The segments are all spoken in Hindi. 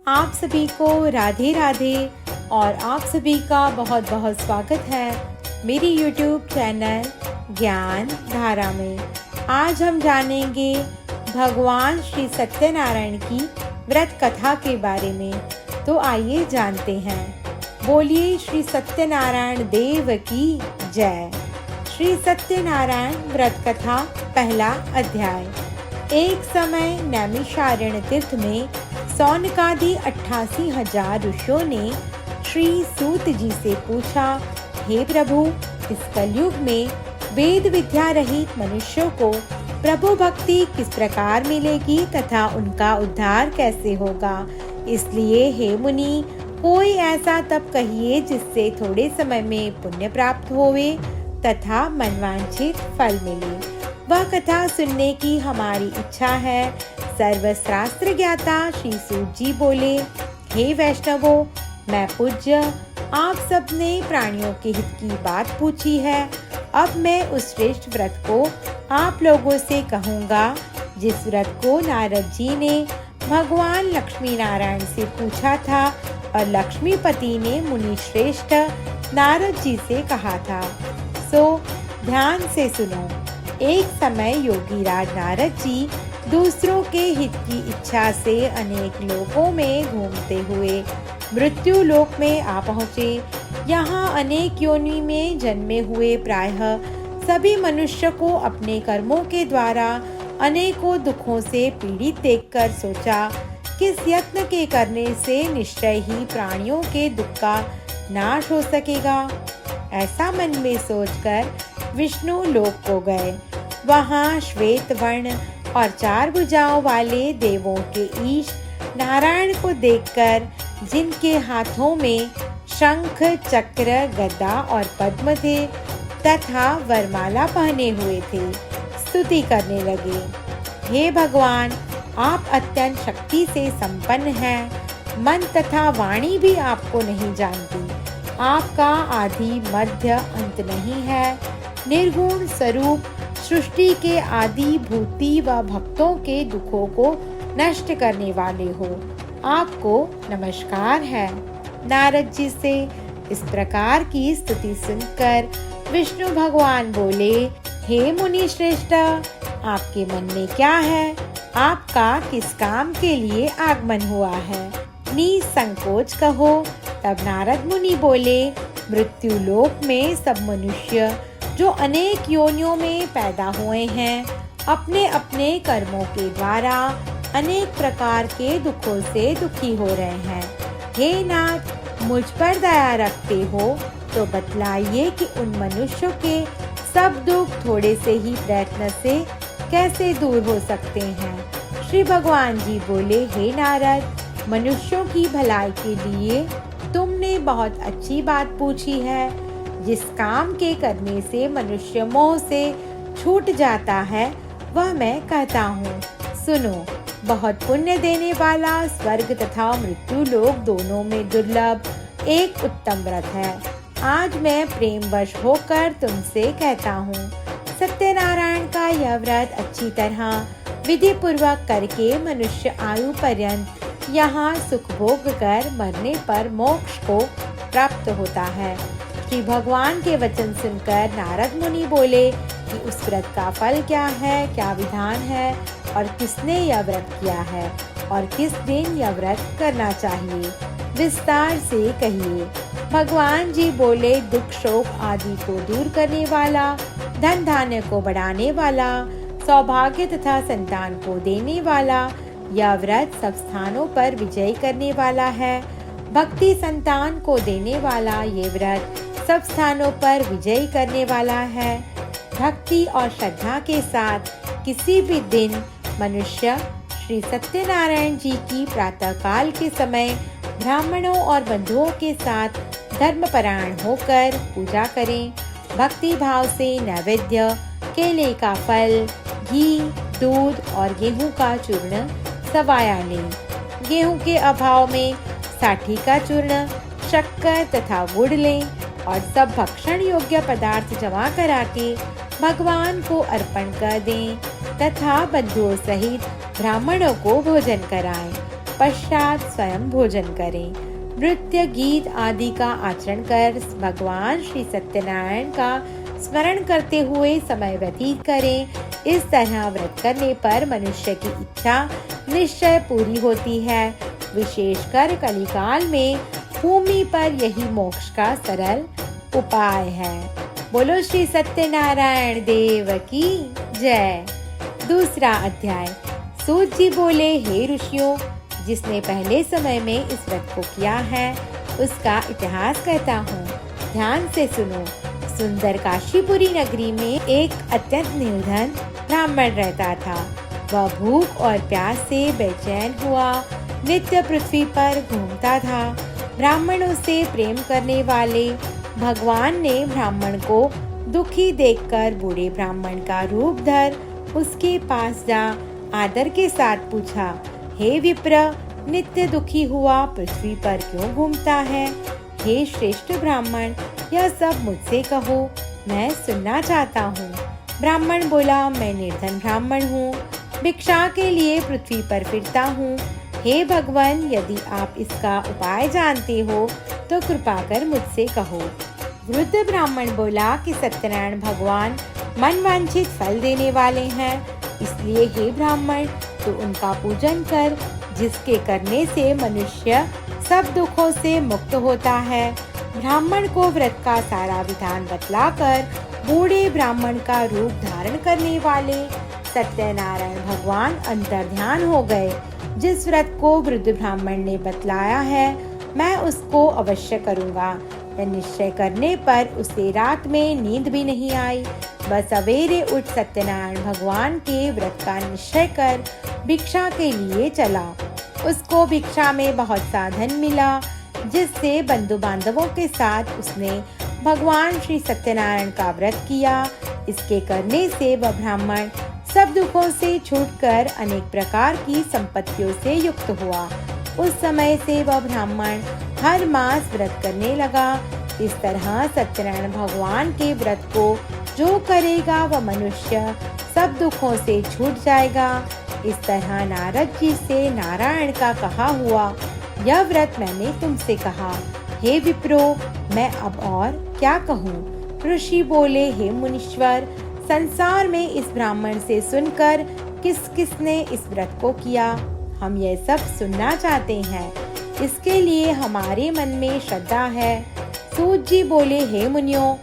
आप सभी को राधे राधे और आप सभी का बहुत बहुत स्वागत है मेरी YouTube चैनल ज्ञान धारा में। आज हम जानेंगे भगवान श्री सत्यनारायण की व्रत कथा के बारे में। तो आइए जानते हैं। बोलिए श्री सत्यनारायण देव की जय। श्री सत्यनारायण व्रत कथा पहला अध्याय। एक समय नैमिषारण्य तीर्थ में सौनकादि 88,000 ऋषियों ने श्री सूत जी से पूछा, हे प्रभु, इस कलयुग में वेद विद्या रहित मनुष्यों को प्रभु भक्ति किस प्रकार मिलेगी तथा उनका उद्धार कैसे होगा। इसलिए हे मुनि, कोई ऐसा तप कहिए जिससे थोड़े समय में पुण्य प्राप्त होवे तथा मनवांछित फल मिले। वह कथा सुनने की हमारी इच्छा है। सर्वशास्त्र ज्ञाता श्री सूत जी बोले, हे वैष्णवों, मैं पूज्य, आप सबने प्राणियों के हित की बात पूछी है। अब मैं उस श्रेष्ठ व्रत को आप लोगों से कहूँगा जिस व्रत को नारद जी ने भगवान लक्ष्मी नारायण से पूछा था और लक्ष्मीपति ने मुनि श्रेष्ठ नारद जी से कहा था। सो ध्यान से सुनो। एक समय योगी राज नारद जी दूसरों के हित की इच्छा से अनेक लोकों में घूमते हुए मृत्यु लोक में आ पहुँचे। यहाँ अनेक योनि में जन्मे हुए प्रायः सभी मनुष्य को अपने कर्मों के द्वारा अनेकों दुखों से पीड़ित देखकर सोचा, किस यत्न के करने से निश्चय ही प्राणियों के दुख का नाश हो सकेगा। ऐसा मन में सोचकर विष्णु लोक को गए। वहाँ श्वेत वर्ण और 4 भुजाओं वाले देवों के ईश नारायण को देखकर, जिनके हाथों में शंख, चक्र, गदा और पद्म थे तथा वरमाला पहने हुए थे, स्तुति करने लगे। हे भगवान, आप अत्यंत शक्ति से संपन्न हैं। मन तथा वाणी भी आपको नहीं जानती। आपका आदि मध्य अंत नहीं है। निर्गुण स्वरूप सृष्टि के आदि भूति व भक्तों के दुखों को नष्ट करने वाले हो। आपको नमस्कार है। नारद जी से इस प्रकार की स्तुति सुनकर विष्णु भगवान बोले, हे मुनि श्रेष्ठ, आपके मन में क्या है? आपका किस काम के लिए आगमन हुआ है? निसंकोच कहो। तब नारद मुनि बोले, मृत्यु लोक में सब मनुष्य जो अनेक योनियों में पैदा हुए हैं, अपने अपने कर्मों के द्वारा अनेक प्रकार के दुखों से दुखी हो रहे हैं। हे नाथ, मुझ पर दया रखते हो तो बतलाइए कि उन मनुष्यों के सब दुख थोड़े से ही प्रयत्न से कैसे दूर हो सकते हैं। श्री भगवान जी बोले, हे नारद, मनुष्यों की भलाई के लिए तुमने बहुत अच्छी बात पूछी है। जिस काम के करने से मनुष्य मोह से छूट जाता है वह मैं कहता हूँ। सुनो, बहुत पुण्य देने वाला स्वर्ग तथा मृत्यु लोक दोनों में दुर्लभ एक उत्तम व्रत है। आज मैं प्रेमवश होकर तुमसे कहता हूँ। सत्यनारायण का यह व्रत अच्छी तरह विधि पूर्वक करके मनुष्य आयु पर्यंत यहाँ सुख भोग कर मरने पर मोक्ष को प्राप्त होता है। श्री भगवान के वचन सुनकर नारद मुनि बोले कि उस व्रत का फल क्या है, क्या विधान है और किसने यह व्रत किया है और किस दिन यह व्रत करना चाहिए, विस्तार से कहिए। भगवान जी बोले, दुख शोक आदि को दूर करने वाला, धन धान्य को बढ़ाने वाला, सौभाग्य तथा संतान को देने वाला, यह व्रत सब स्थानों पर विजय करने वाला है। भक्ति संतान को देने वाला ये व्रत सब स्थानों पर विजय करने वाला है। भक्ति और श्रद्धा के साथ किसी भी दिन मनुष्य श्री सत्यनारायण जी की प्रातःकाल के समय ब्राह्मणों और बंधुओं के साथ धर्मपरायण होकर पूजा करें। भक्ति भाव से नैवेद्य, केले का फल, घी, दूध और गेहूं का चूर्ण सवाया लें। गेहूं के अभाव में साठी का चूर्ण, शक्कर तथा गुड़ लें और सब भक्षण योग्य पदार्थ जमा करा के भगवान को अर्पण कर दें तथा बंधुओं सहित ब्राह्मणों को भोजन कराएं। पश्चात स्वयं भोजन करें। नृत्य गीत आदि का आचरण कर भगवान श्री सत्यनारायण का स्मरण करते हुए समय व्यतीत करें। इस तरह व्रत करने पर मनुष्य की इच्छा निश्चय पूरी होती है। विशेषकर कलिकाल में भूमि पर यही मोक्ष का सरल उपाय है। बोलो श्री सत्यनारायण देव की जय। दूसरा अध्याय। सूत जी बोले, हे ऋषियों, जिसने पहले समय में इस व्रत को किया है उसका इतिहास कहता हूँ, ध्यान से सुनो। सुंदर काशीपुरी नगरी में एक अत्यंत निर्धन ब्राह्मण रहता था। वह भूख और प्यास से बेचैन हुआ नित्य पृथ्वी पर घूमता था। ब्राह्मणों से प्रेम करने वाले भगवान ने ब्राह्मण को दुखी देखकर बूढ़े ब्राह्मण का रूप धर उसके पास जा आदर के साथ पूछा, हे विप्र, नित्य दुखी हुआ पृथ्वी पर क्यों घूमता है? हे श्रेष्ठ ब्राह्मण, यह सब मुझसे कहो, मैं सुनना चाहता हूँ। ब्राह्मण बोला, मैं निर्धन ब्राह्मण हूँ, भिक्षा के लिए पृथ्वी पर फिरता हूँ। हे भगवान, यदि आप इसका उपाय जानते हो तो कृपा कर मुझसे कहो। वृद्ध ब्राह्मण बोला कि सत्यनारायण भगवान मनवांछित फल देने वाले हैं, इसलिए हे ब्राह्मण, तो उनका पूजन कर, जिसके करने से मनुष्य सब दुखों से मुक्त होता है। ब्राह्मण को व्रत का सारा विधान बतलाकर बूढ़े ब्राह्मण का रूप धारण करने वाले सत्यनारायण भगवान अंतर्ध्यान हो गए। जिस व्रत को वृद्ध ब्राह्मण ने बतलाया है, मैं उसको अवश्य करूँगा। वह निश्चय करने पर उसे रात में नींद भी नहीं आई। वह सवेरे उठ सत्यनारायण भगवान के व्रत का निश्चय कर भिक्षा के लिए चला। उसको भिक्षा में बहुत सा धन मिला, जिससे बंधु बांधवों के साथ उसने भगवान श्री सत्यनारायण का व्रत किया। इसके करने से वह ब्राह्मण सब दुखों से छूटकर अनेक प्रकार की संपत्तियों से युक्त हुआ। उस समय से वह ब्राह्मण हर मास व्रत करने लगा। इस तरह सत्यनारायण भगवान के व्रत को जो करेगा वह मनुष्य सब दुखों से छूट जाएगा। इस तरह नारद जी से नारायण का कहा हुआ यह व्रत मैंने तुमसे कहा। हे विप्रो, मैं अब और क्या कहूँ? ऋषि बोले, हे मुनीश्वर, संसार में इस ब्राह्मण से सुनकर किस किस ने इस व्रत को किया, हम यह सब सुनना चाहते हैं। इसके लिए हमारे मन में श्रद्धा है। सूत जी बोले, हे मुनियों,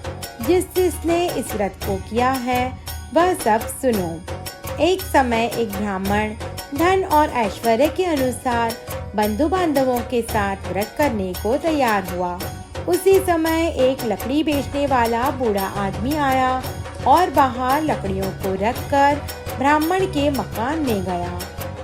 जिसने इस व्रत को किया है वह सब सुनो। एक समय एक ब्राह्मण धन और ऐश्वर्य के अनुसार बंधु बांधवों के साथ व्रत करने को तैयार हुआ। उसी समय एक लकड़ी बेचने वाला बूढ़ा आदमी आया और बाहर लकड़ियों को रखकर ब्राह्मण के मकान में गया।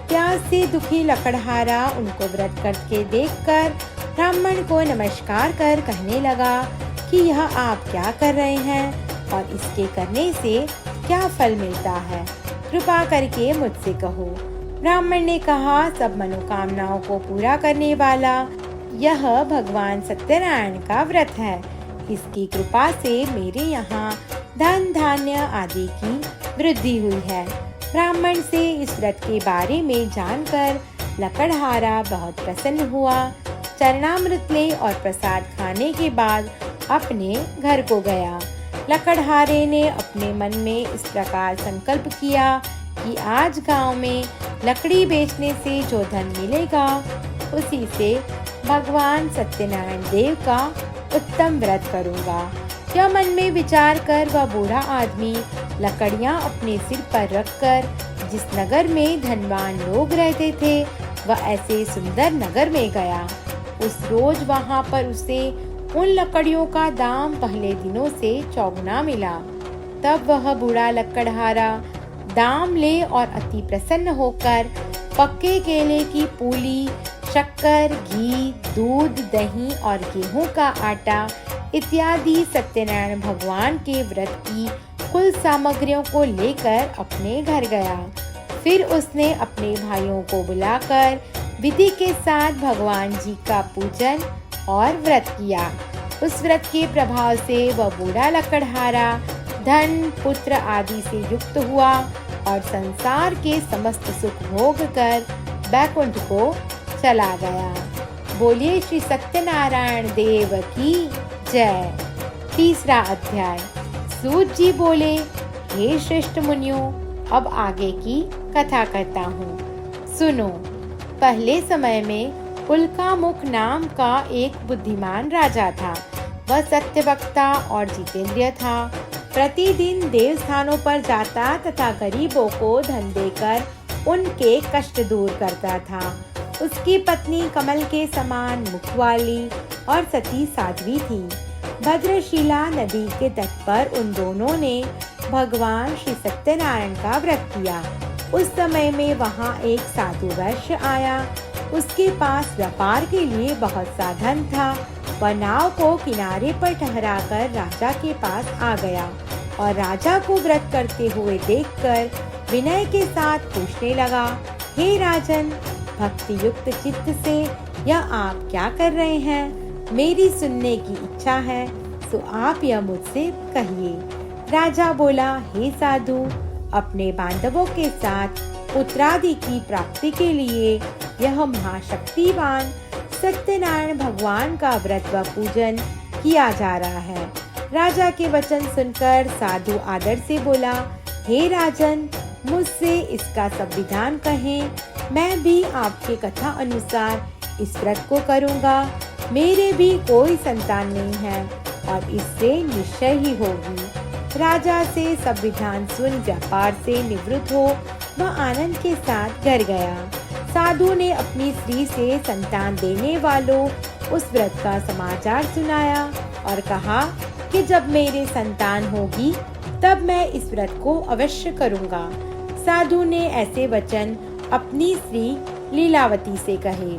प्यास से दुखी लकड़हारा उनको व्रत करके देखकर ब्राह्मण को नमस्कार कर कहने लगा कि यह आप क्या कर रहे हैं और इसके करने से क्या फल मिलता है, कृपा करके मुझसे कहो। ब्राह्मण ने कहा, सब मनोकामनाओं को पूरा करने वाला यह भगवान सत्यनारायण का व्रत है। इसकी कृपा से मेरे यहाँ धन धान्य आदि की वृद्धि हुई है। ब्राह्मण से इस व्रत के बारे में जानकर लकड़हारा बहुत प्रसन्न हुआ। चरणामृत ले और प्रसाद खाने के बाद अपने घर को गया। लकड़हारे ने अपने मन में इस प्रकार संकल्प किया कि आज गांव में लकड़ी बेचने से जो धन मिलेगा उसी से भगवान सत्यनारायण देव का उत्तम व्रत करूंगा। यह मन में विचार कर वह बूढ़ा आदमी लकड़ियां अपने सिर पर रखकर जिस नगर में धनवान लोग रहते थे वह ऐसे सुंदर नगर में गया। उस रोज वहां पर उसे उन लकड़ियों का दाम पहले दिनों से चौगुना मिला। तब वह बूढ़ा लकड़हारा दाम ले और अति प्रसन्न होकर पक्के केले की पूली, शक्कर, घी, दूध, दही और गेहूं का आटा इत्यादि सत्यनारायण भगवान के व्रत की कुल सामग्रियों को लेकर अपने घर गया। फिर उसने अपने भाइयों को बुलाकर विधि के साथ भगवान जी का पूजन और व्रत किया। उस व्रत के प्रभाव से वह बूढ़ा लकड़हारा धन, पुत्र आदि से युक्त हुआ और संसार के समस्त सुख भोग कर बैकुंठ को चला गया। बोलिए श्री सत्यनारायण देव की जय। तीसरा अध्याय। सूत जी बोले, हे श्रेष्ठ मुनियों, अब आगे की कथा करता हूँ, सुनो। पहले समय में उल्कामुख नाम का एक बुद्धिमान राजा था। वह सत्यवक्ता और जितेंद्रिय था। प्रतिदिन देवस्थानों पर जाता तथा गरीबों को धन देकर उनके कष्ट दूर करता था। उसकी पत्नी कमल के समान मुख वाली और सती साध्वी थी। भद्रशिला नदी के तट पर उन दोनों ने भगवान श्री सत्यनारायण का व्रत किया। उस समय में वहाँ एक साधु वैश्य आया। उसके पास व्यापार के लिए बहुत सा धन था। वह नाव को किनारे पर ठहराकर राजा के पास आ गया और राजा को व्रत करते हुए देखकर विनय के साथ पूछने लगा, हे राजन, भक्ति युक्त चित्त से यह आप क्या कर रहे हैं? मेरी सुनने की इच्छा है, तो आप यह मुझसे कहिए। राजा बोला, हे साधु, अपने बांधवों के साथ पुत्रादि की प्राप्ति के लिए यह महाशक्तिवान सत्यनारायण भगवान का व्रत व पूजन किया जा रहा है। राजा के वचन सुनकर साधु आदर से बोला, हे राजन, मुझसे इसका सब विधान कहें। मैं भी आपके कथा अनुसार इस व्रत को करूँगा। मेरे भी कोई संतान नहीं है और इससे निश्चय ही होगी। राजा से सब विधान सुन व्यापार से निवृत्त हो वह आनंद के साथ घर गया। साधु ने अपनी स्त्री से संतान देने वालों उस व्रत का समाचार सुनाया और कहा कि जब मेरे संतान होगी तब मैं इस व्रत को अवश्य करूँगा। साधु ने ऐसे वचन अपनी स्त्री लीलावती से कहे।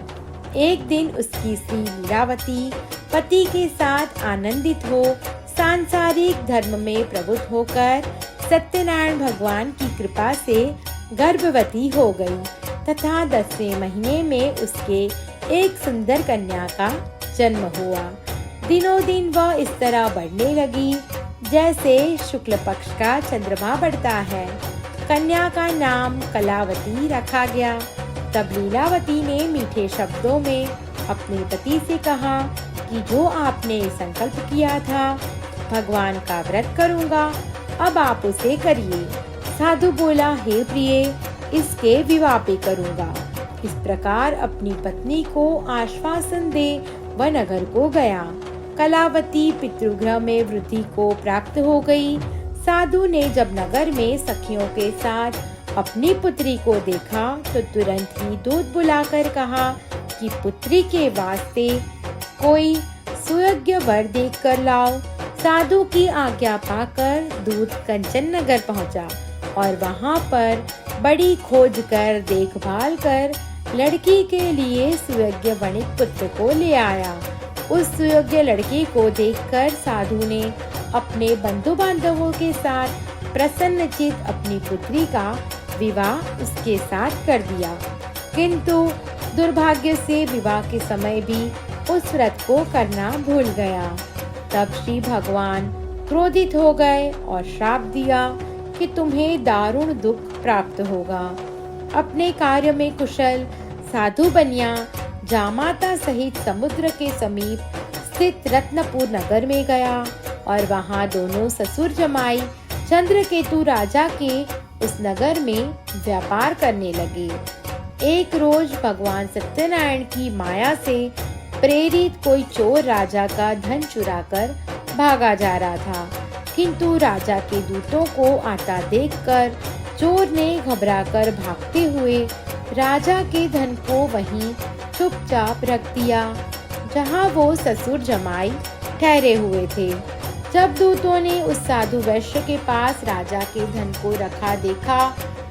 एक दिन उसकी स्त्री लीलावती पति के साथ आनंदित हो सांसारिक धर्म में प्रवृत्त होकर सत्यनारायण भगवान की कृपा से गर्भवती हो गई तथा 10वें महीने में उसके एक सुंदर कन्या का जन्म हुआ। दिनों दिन वह इस तरह बढ़ने लगी जैसे शुक्ल पक्ष का चंद्रमा बढ़ता है। कन्या का नाम कलावती रखा गया। तब लीलावती ने मीठे शब्दों में अपने पति से कहा कि जो आपने संकल्प किया था भगवान का व्रत करूंगा, अब आप उसे करिए। साधु बोला, हे प्रिय, इसके विवाह पे करूंगा। इस प्रकार अपनी पत्नी को आश्वासन दे वह नगर को गया। कलावती पितृगृह में वृद्धि को प्राप्त हो गई। साधु ने जब नगर में सखियों के साथ अपनी पुत्री को देखा तो तुरंत ही दूत बुलाकर कहा कि पुत्री के वास्ते कोई सुयोग्य वर देख कर लाओ। साधु की आज्ञा पाकर दूत कंचन नगर पहुंचा और वहां पर बड़ी खोज कर देखभाल कर लड़की के लिए सुयोग्य वणिक पुत्र को ले आया। उस सुयोग्य लड़की को देखकर साधु ने अपने बंधु बांधवों के साथ प्रसन्नचित अपनी पुत्री का विवाह उसके साथ कर दिया। किंतु दुर्भाग्य से विवाह के समय भी उस व्रत को करना भूल गया। तब श्री भगवान क्रोधित हो गए और श्राप दिया कि तुम्हें दारुण दुख प्राप्त होगा। अपने कार्य में कुशल साधु बनिया जामाता सहित समुद्र के समीप स्थित रत्नपुर नगर में गया और वहां दोनों ससुर जमाई चंद्रकेतु राजा के उस नगर में व्यापार करने लगे। एक रोज भगवान सत्यनारायण की माया से प्रेरित कोई चोर राजा का धन चुराकर भागा जा रहा था, किंतु राजा के दूतों को आता देखकर चोर ने घबराकर भागते हुए राजा के धन को वहीं चुपचाप रख दिया जहां वो ससुर जमाई ठहरे हुए थे। जब दूतों ने उस साधु वैश्य के पास राजा के धन को रखा देखा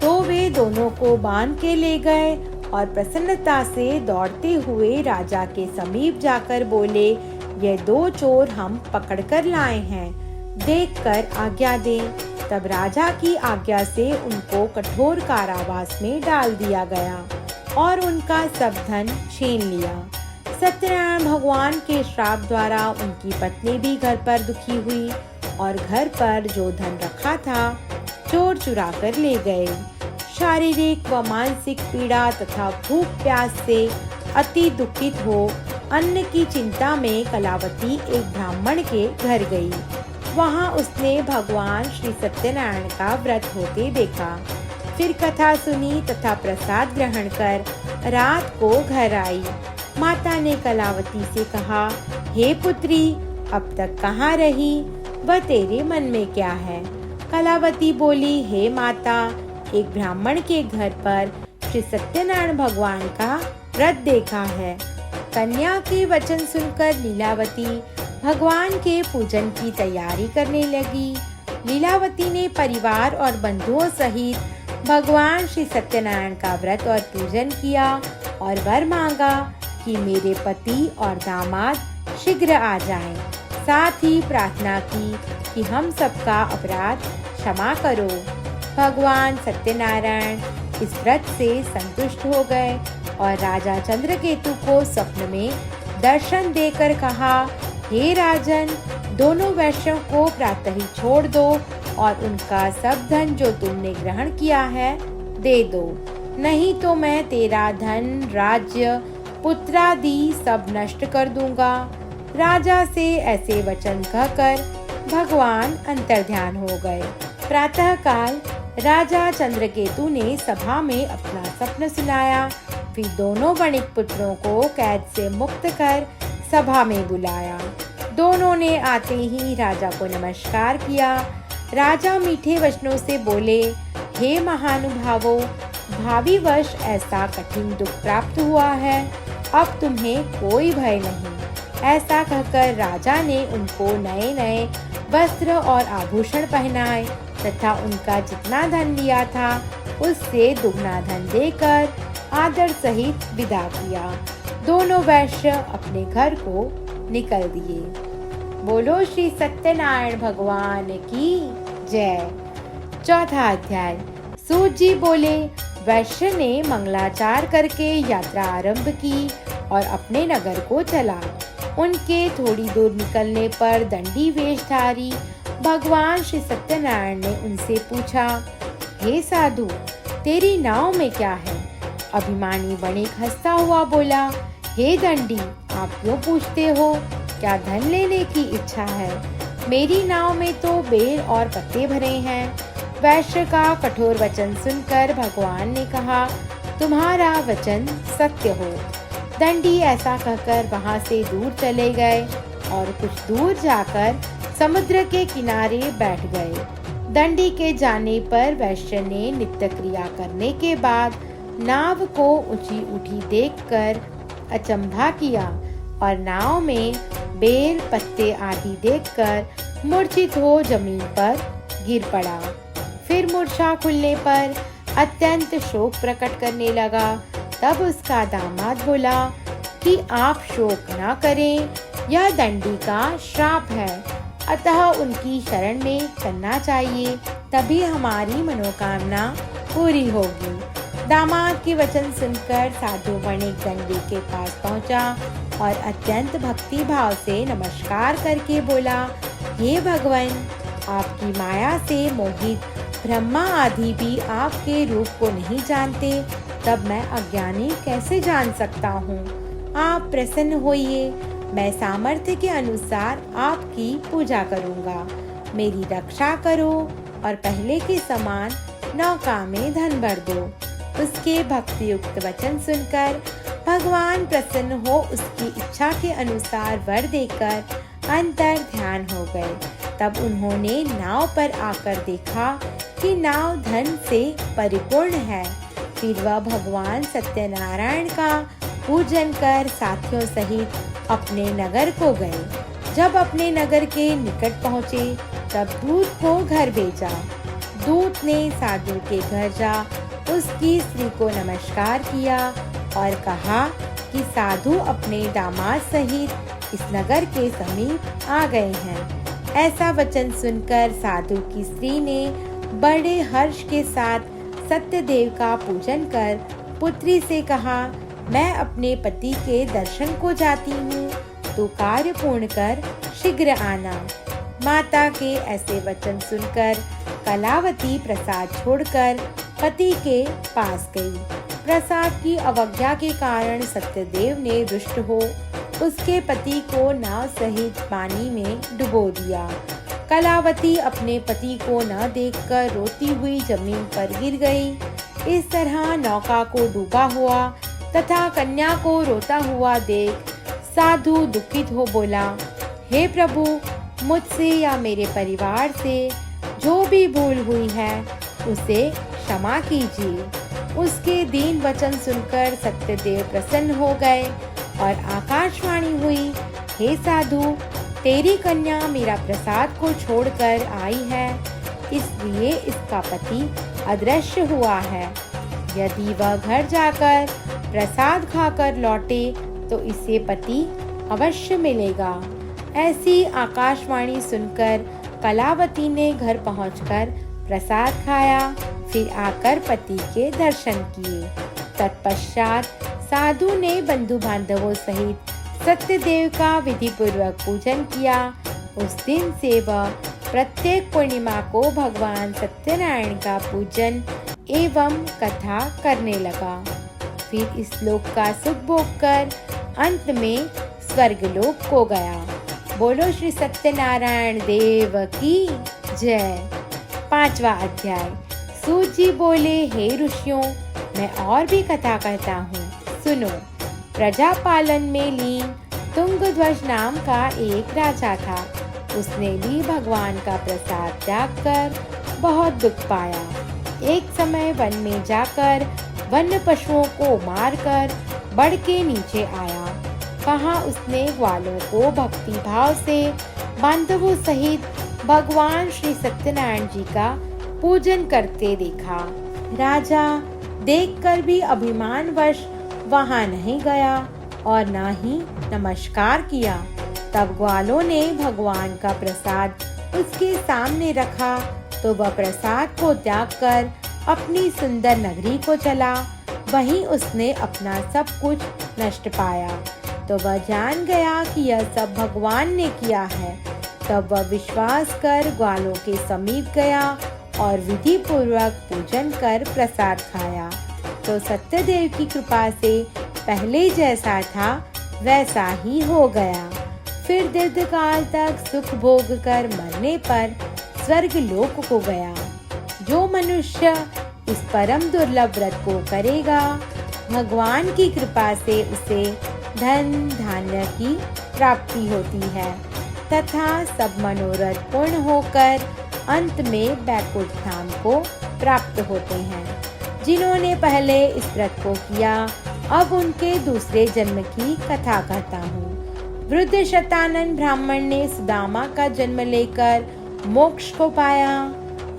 तो वे दोनों को बांध के ले गए और प्रसन्नता से दौड़ते हुए राजा के समीप जाकर बोले, ये दो चोर हम पकड़कर लाए हैं, देखकर आज्ञा दें। तब राजा की आज्ञा से उनको कठोर कारावास में डाल दिया गया और उनका सब धन छीन लिया। सत्यनारायण भगवान के श्राप द्वारा उनकी पत्नी भी घर पर दुखी हुई और घर पर जो धन रखा था चोर चुरा कर ले गए। शारीरिक व मानसिक पीड़ा तथा भूख प्यास से अति दुखित हो अन्न की चिंता में कलावती एक ब्राह्मण के घर गई। वहां उसने भगवान श्री सत्यनारायण का व्रत होते देखा। फिर कथा सुनी तथा प्रसाद ग्रहण कर रात को घर आई। माता ने कलावती से कहा, हे पुत्री, अब तक कहाँ रही? वह तेरे मन में क्या है? कलावती बोली, हे माता, एक ब्राह्मण के घर पर श्री सत्यनारायण भगवान का व्रत देखा है। कन्या के वचन सुनकर लीलावती भगवान के पूजन की तैयारी करने लगी। लीलावती ने परिवार और बंधुओं सहित भगवान श्री सत्यनारायण का व्रत और पूजन किया और वर मांगा कि मेरे पति और दामाद शीघ्र आ जाएं। साथ ही प्रार्थना की कि हम सबका अपराध क्षमा करो। भगवान सत्यनारायण इस व्रत से संतुष्ट हो गए और राजा चंद्रकेतु को स्वप्न में दर्शन देकर कहा, हे राजन, दोनों वैश्यों को प्रातः ही छोड़ दो और उनका सब धन जो तुमने ग्रहण किया है दे दो, नहीं तो मैं तेरा धन, राज्य, पुत्रादि सब नष्ट कर दूंगा। राजा से ऐसे वचन कहकर भगवान अंतर्ध्यान हो गए। प्रातः काल राजा चंद्रकेतु ने सभा में अपना स्वप्न सुनाया। फिर दोनों वणिक पुत्रों को कैद से मुक्त कर सभा में बुलाया। दोनों ने आते ही राजा को नमस्कार किया। राजा मीठे वचनों से बोले, हे महानुभावों, भावी वर्ष ऐसा कठिन दुख प्राप्त हुआ है, अब तुम्हें कोई भय नहीं। ऐसा कहकर राजा ने उनको नए नए वस्त्र और आभूषण पहनाए तथा उनका जितना धन लिया था उससे दुगना धन देकर आदर सहित विदा किया। दोनों वैश्य अपने घर को निकल दिए। बोलो श्री सत्यनारायण भगवान की जय। चौथा अध्याय। सूत जी बोले, वैश्य ने मंगलाचार करके यात्रा आरंभ की और अपने नगर को चला। उनके थोड़ी दूर निकलने पर दंडी वेशधारी भगवान श्री सत्यनारायण ने उनसे पूछा, हे साधु, तेरी नाव में क्या है? अभिमानी वणिक हंसता हुआ बोला, हे दंडी, आप क्यों पूछते हो? क्या धन लेने की इच्छा है? मेरी नाव में तो बेर और पत्ते भरे हैं। वैश्य का कठोर वचन सुनकर भगवान ने कहा, तुम्हारा वचन सत्य हो। दंडी ऐसा कहकर वहां से दूर चले गए और कुछ दूर जाकर समुद्र के किनारे बैठ गए। दंडी के जाने पर वैश्य ने नित्य क्रिया करने के बाद नाव को ऊंची उठी देखकर अचंभा किया और नाव में बेल पत्ते आदि देखकर मूर्छित हो जमीन पर गिर पड़ा। फिर मूर्छा खुलने पर अत्यंत शोक प्रकट करने लगा। तब उसका दामाद बोला कि आप शोक न करें, यह दंडी का श्राप है, अतः उनकी शरण में चलना चाहिए, तभी हमारी मनोकामना पूरी होगी। दामाद के वचन सुनकर साधु वणिक दंडी के पास पहुंचा और अत्यंत भक्ति भाव से नमस्कार करके बोला, हे भगवान, आपकी माया से मोहित ब्रह्मा आदि भी आपके रूप को नहीं जानते, तब मैं अज्ञानी कैसे जान सकता हूँ? आप प्रसन्न होइए, मैं सामर्थ्य के अनुसार आपकी पूजा करूँगा। मेरी रक्षा करो और पहले के समान नौका में धन भर दो। उसके भक्ति युक्त वचन सुनकर भगवान प्रसन्न हो उसकी इच्छा के अनुसार वर देकर अंतर ध्यान हो गए। तब उन्होंने नाव पर आकर देखा कि नाव धन से परिपूर्ण है। फिर वह भगवान सत्यनारायण का पूजन कर साथियों सहित अपने नगर को गए। जब अपने नगर के निकट पहुँचे तब दूत को घर भेजा। दूत ने साधु के घर जा उसकी स्त्री को नमस्कार किया और कहा कि साधु अपने दामाद सहित इस नगर के समीप आ गए हैं। ऐसा वचन सुनकर साधु की स्त्री ने बड़े हर्ष के साथ सत्यदेव का पूजन कर पुत्री से कहा, मैं अपने पति के दर्शन को जाती हूँ, तो कार्य पूर्ण कर शीघ्र आना। माता के ऐसे वचन सुनकर कलावती प्रसाद छोड़कर पति के पास गई। प्रसाद की अवज्ञा के कारण सत्यदेव ने रुष्ट हो उसके पति को नाव सहित पानी में डुबो दिया। कलावती अपने पति को न देखकर रोती हुई जमीन पर गिर गई। इस तरह नौका को डूबा हुआ तथा कन्या को रोता हुआ देख साधु दुखित हो बोला, हे प्रभु, मुझसे या मेरे परिवार से जो भी भूल हुई है उसे क्षमा कीजिए। उसके दीन वचन सुनकर सत्यदेव प्रसन्न हो गए और आकाशवाणी हुई, हे साधु, तेरी कन्या मेरा प्रसाद को छोड़कर आई है, इसलिए इसका पति अदृश्य हुआ है। यदि वह घर जाकर प्रसाद खाकर लौटे तो इसे पति अवश्य मिलेगा। ऐसी आकाशवाणी सुनकर कलावती ने घर पहुंचकर प्रसाद खाया, फिर आकर पति के दर्शन किए। तत्पश्चात साधु ने बंधु बांधवों सहित सत्यदेव का विधि पूर्वक पूजन किया। उस दिन से वह प्रत्येक पूर्णिमा को भगवान सत्यनारायण का पूजन एवं कथा करने लगा। फिर इस लोक का सुख भोग कर अंत में स्वर्गलोक को गया। बोलो श्री सत्यनारायण देव की जय। 5वां अध्याय। सूत जी बोले, हे ऋषियों, मैं और भी कथा कहता हूँ, सुनो। प्रजापालन में लीन तुंगध्वज नाम का एक राजा था। उसने भी भगवान का प्रसाद त्याग कर बहुत दुख पाया। एक समय वन में जाकर वन्य पशुओं को मारकर बढ़ के नीचे आया। वहाँ उसने ग्वालों को भक्ति भाव से बांधवों सहित भगवान श्री सत्यनारायण जी का पूजन करते देखा। राजा देखकर भी अभिमानवश वहाँ नहीं गया और न ही नमस्कार किया। तब ग्वालों ने भगवान का प्रसाद उसके सामने रखा तो वह प्रसाद को त्याग कर अपनी सुंदर नगरी को चला। वहीं उसने अपना सब कुछ नष्ट पाया तो वह जान गया कि यह सब भगवान ने किया है। तब वह विश्वास कर ग्वालों के समीप गया और विधि पूर्वक पूजन कर प्रसाद खाया तो सत्यदेव की कृपा से पहले जैसा था वैसा ही हो गया। फिर दीर्घकाल तक सुख भोग कर मरने पर स्वर्ग लोक को गया। जो मनुष्य इस परम दुर्लभ व्रत को करेगा, भगवान की कृपा से उसे धन धान्य की प्राप्ति होती है तथा सब मनोरथ पूर्ण होकर अंत में बैकुंठ धाम को प्राप्त होते हैं। जिन्होंने पहले इस व्रत को किया, अब उनके दूसरे जन्म की कथा कहता हूँ। वृद्ध शतानन ब्राह्मण ने सुदामा का जन्म लेकर मोक्ष को पाया।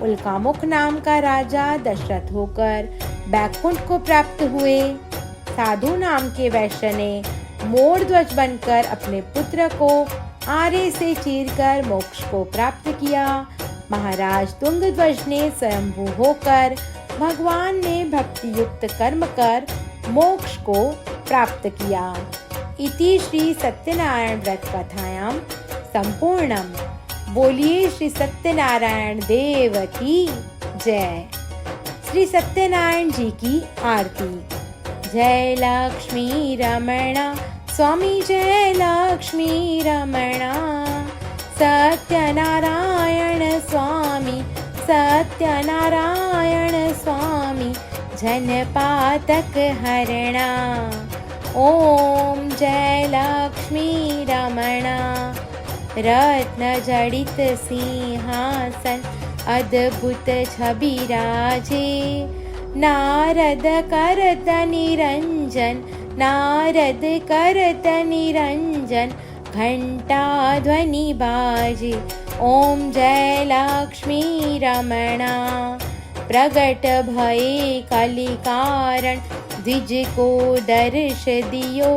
उल्कामुख नाम का राजा दशरथ होकर बैकुंठ को प्राप्त हुए। साधु नाम के वैश्य ने मोर ध्वज बनकर अपने पुत्र को आरे से चीरकर मोक्ष को प्राप्त किया। महाराज तुंगध्वज ने स्वयंभू होकर भगवान में भक्ति युक्त कर्म कर मोक्ष को प्राप्त किया। इति श्री सत्यनारायण व्रत कथायां संपूर्णम। बोलिए श्री सत्यनारायण देव की जय। श्री सत्यनारायण जी की आरती। जय लक्ष्मी रमणा स्वामी, जय लक्ष्मी रमणा। सत्यनारायण स्वामी, सत्यनारायण स्वामी, जनपातक हरणा। ओम जय लक्ष्मी रमणा। रत्न जड़ित सिंहासन अद्भुत छवि राजे। नारद करत निरंजन, नारद करत निरंजन, घंटा ध्वनि बाजे। ओम जय लक्ष्मी रमणा। प्रगट भये कलि कारण, द्विज को दर्श दियो।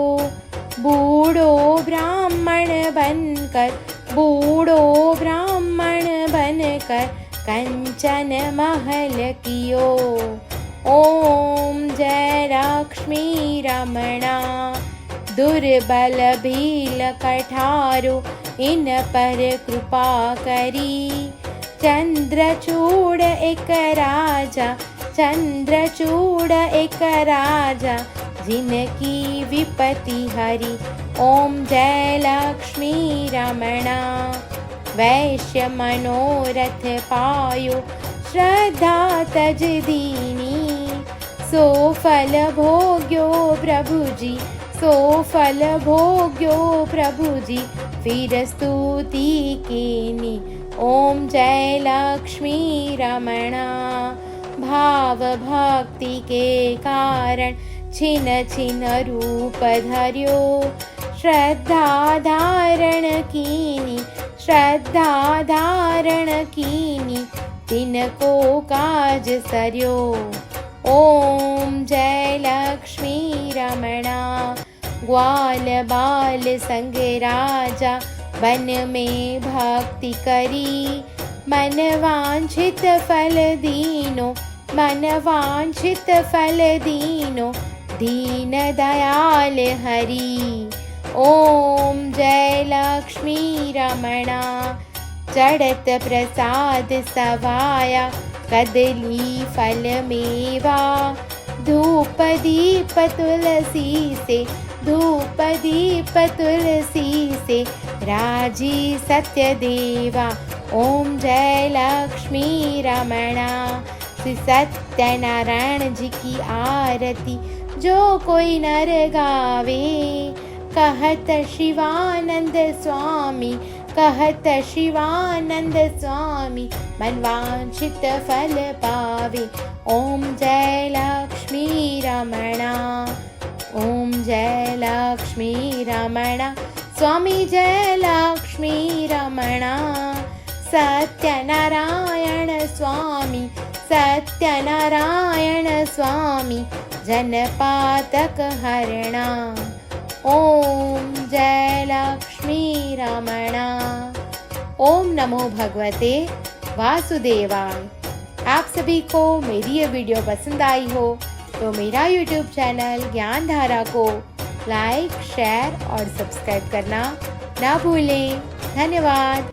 बूढ़ो ब्राह्मण बनकर, बूढ़ो ब्राह्मण बनकर, कंचन महल कियो। ओम जय लक्ष्मी रमणा। दुर्बल भील कठारो, इन पर कृपा करी। चंद्रचूड़ एक राजा, चंद्रचूड़ एक राजा जिनकी विपत्ति हरी। ओम जय लक्ष्मी रमणा। वैश्य मनोरथ पायो श्रद्धा तज दीनी। सो फल भोग्यो प्रभु जी, सो फल भोग्यो प्रभु जी, फिर स्तुति कीनी। ओम जय लक्ष्मी रमणा। भाव भक्ति के कारण छिन छिन रूप धर्यो। श्रद्धा धारण कीनी, श्रद्धा धारण कीनी, तिनको काज सर्यो। ओम जय लक्ष्मी रमणा। ग्वाल बाल संग राजा वन में भक्ति करी। मन वांछित फल दीनो, मन वांछित फल दीनो, दीन दयाल हरि। ओम जय लक्ष्मी रमणा। चढ़त प्रसाद सवाया कदली फल मेवा। धूप दीप तुलसी से, धूप दीप तुलसी से, राजी सत्य देवा। ओम जय लक्ष्मी रमणा। श्री सत्यनारायण जी की आरती जो कोई नर गावे। कहत शिवानंद स्वामी, कहत शिवानंद स्वामी, मनवांछित फल पावे। ओम जय लक्ष्मी रमणा। ओम जय लक्ष्मी रमणा। स्वामी जय लक्ष्मी रमणा। सत्यनारायण स्वामी, सत्यनारायण स्वामी, जनपातक हरणा। ओम जय लक्ष्मी रमणा। ओम नमो भगवते वासुदेवाय। आप सभी को मेरी ये वीडियो पसंद आई हो तो मेरा YouTube चैनल ज्ञान धारा को लाइक, शेयर और सब्सक्राइब करना ना भूलें। धन्यवाद।